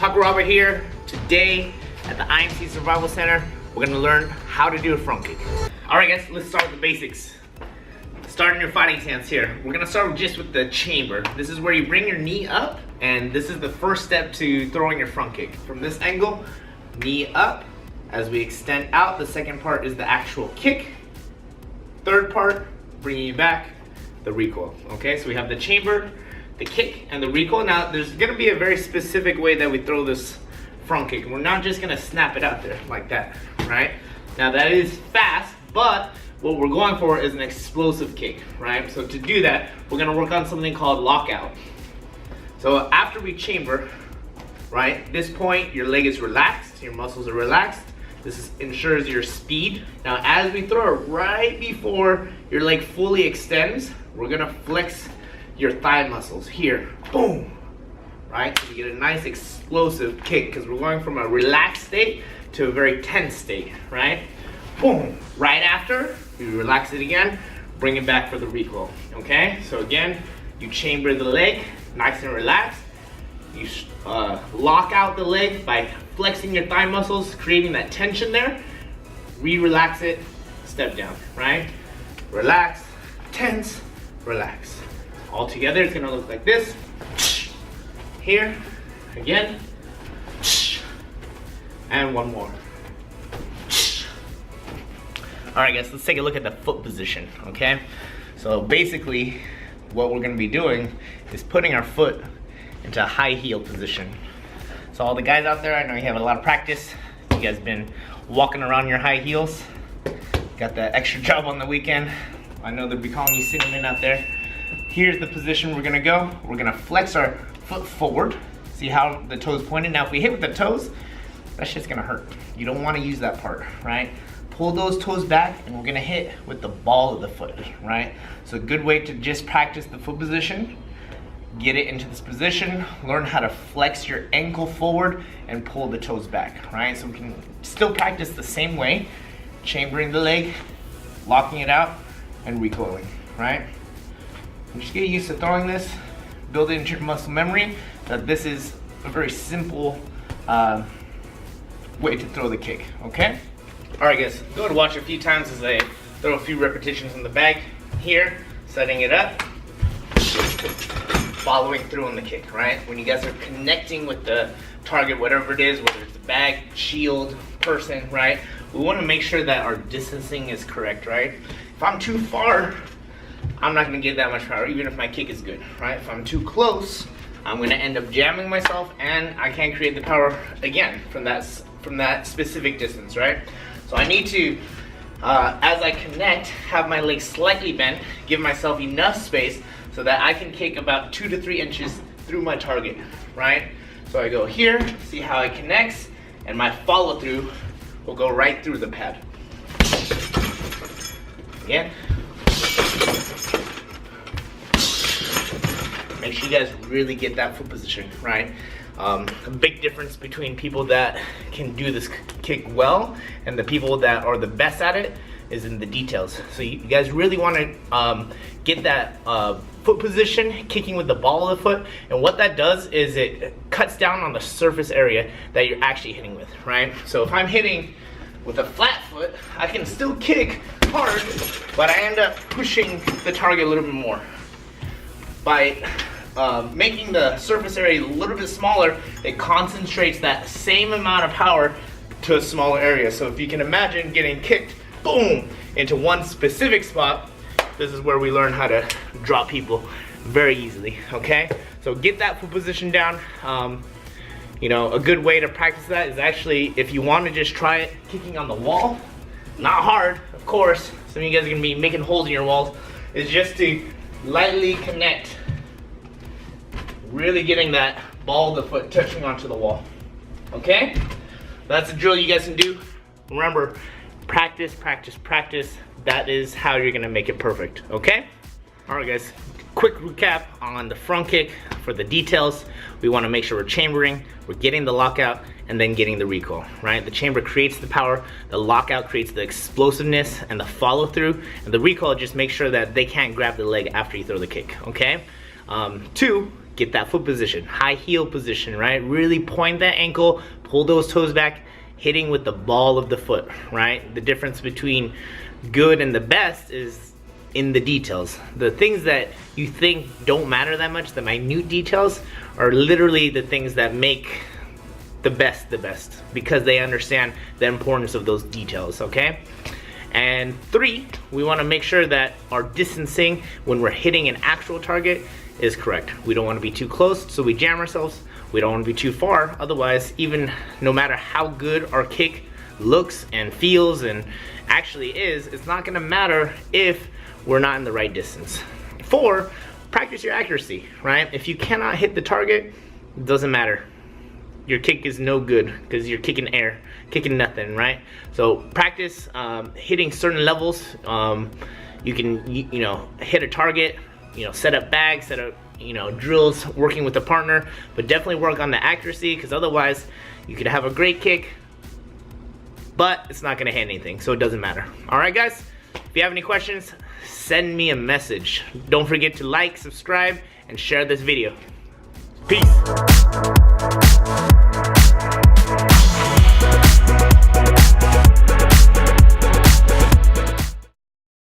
Tucker Robert here. Today at the IMC Survival Center, we're gonna learn how to do a front kick. All right guys, let's start with the basics. Starting your fighting stance here. We're gonna start just with the chamber. This is where you bring your knee up, and this is the first step to throwing your front kick. From this angle, knee up. As we extend out, the second part is the actual kick. Third part, bringing you back, the recoil. Okay, so we have the chamber, the kick, and the recoil. Now, there's gonna be a very specific way that we throw this front kick. We're not just gonna snap it out there like that, right? Now, that is fast, but what we're going for is an explosive kick, right? So to do that, we're gonna work on something called lockout. So after we chamber, right, at this point, your leg is relaxed, your muscles are relaxed. This ensures your speed. Now, as we throw it right before your leg fully extends, we're gonna flex your thigh muscles here, boom, right? So you get a nice explosive kick because we're going from a relaxed state to a very tense state, right? Boom, right after, we relax it again, bring it back for the recoil, okay? So again, you chamber the leg, nice and relaxed. You lock out the leg by flexing your thigh muscles, creating that tension there. Relax it, step down, right? Relax, tense, relax. All together, it's gonna look like this. Here, again, and one more. All right, guys, let's take a look at the foot position, okay? So basically, what we're gonna be doing is putting our foot into a high heel position. So all the guys out there, I know you have a lot of practice. You guys been walking around your high heels. Got that extra job on the weekend. I know they'll be calling you cinnamon out there. Here's the position we're gonna go. We're gonna flex our foot forward. See how the toes pointed? Now if we hit with the toes, that shit's gonna hurt. You don't wanna use that part, right? Pull those toes back and we're gonna hit with the ball of the foot, right? So a good way to just practice the foot position, get it into this position, learn how to flex your ankle forward and pull the toes back, right? So we can still practice the same way, chambering the leg, locking it out, and recoiling, right? And just get used to throwing this, build it into your muscle memory, that this is a very simple way to throw the kick, okay? All right guys, go and watch a few times as I throw a few repetitions in the bag. Here, setting it up, following through on the kick, right? When you guys are connecting with the target, whatever it is, whether it's a bag, shield, person, right? We want to make sure that our distancing is correct, right? If I'm too far, I'm not going to get that much power, even if my kick is good, right? If I'm too close, I'm going to end up jamming myself, and I can't create the power again from that specific distance, right? So I need to, as I connect, have my legs slightly bent, give myself enough space so that I can kick about 2 to 3 inches through my target, right? So I go here, see how it connects, and my follow through will go right through the pad. Again. Make sure you guys really get that foot position, right? A big difference between people that can do this kick well and the people that are the best at it is in the details. So you guys really want to get that foot position, kicking with the ball of the foot, and what that does is it cuts down on the surface area that you're actually hitting with, right? So if I'm hitting with a flat foot, I can still kick hard, but I end up pushing the target a little bit more. By making the surface area a little bit smaller, it concentrates that same amount of power to a smaller area. So if you can imagine getting kicked, boom, into one specific spot, this is where we learn how to drop people very easily, okay? So get that foot position down. You know, a good way to practice that is actually, if you want to just try it kicking on the wall, not hard, of course, some of you guys are gonna be making holes in your walls, is just to lightly connect, really getting that ball of the foot touching onto the wall, okay? That's a drill you guys can do. Remember, practice, practice, practice. That is how you're gonna make it perfect, okay? All right, guys, quick recap on the front kick for the details. We wanna make sure we're chambering, we're getting the lockout, and then getting the recoil, right? The chamber creates the power, the lockout creates the explosiveness and the follow through, and the recoil just makes sure that they can't grab the leg after you throw the kick, okay? 2, get that foot position, high heel position, right? Really point that ankle, pull those toes back, hitting with the ball of the foot, right? The difference between good and the best is in the details. The things that you think don't matter that much, the minute details, are literally the things that make the best, because they understand the importance of those details, okay? And 3, we want to make sure that our distancing when we're hitting an actual target is correct. We don't want to be too close, so we jam ourselves. We don't want to be too far, otherwise, even no matter how good our kick looks and feels and actually is, it's not going to matter if we're not in the right distance. 4, practice your accuracy, right? If you cannot hit the target, it doesn't matter. Your kick is no good because you're kicking air, kicking nothing, right? So practice hitting certain levels. You can, you know, hit a target, you know, set up bags, set up, you know, drills, working with a partner, but definitely work on the accuracy, because otherwise you could have a great kick, but it's not gonna hit anything, so it doesn't matter. All right, guys, if you have any questions, send me a message. Don't forget to like, subscribe, and share this video. Peace.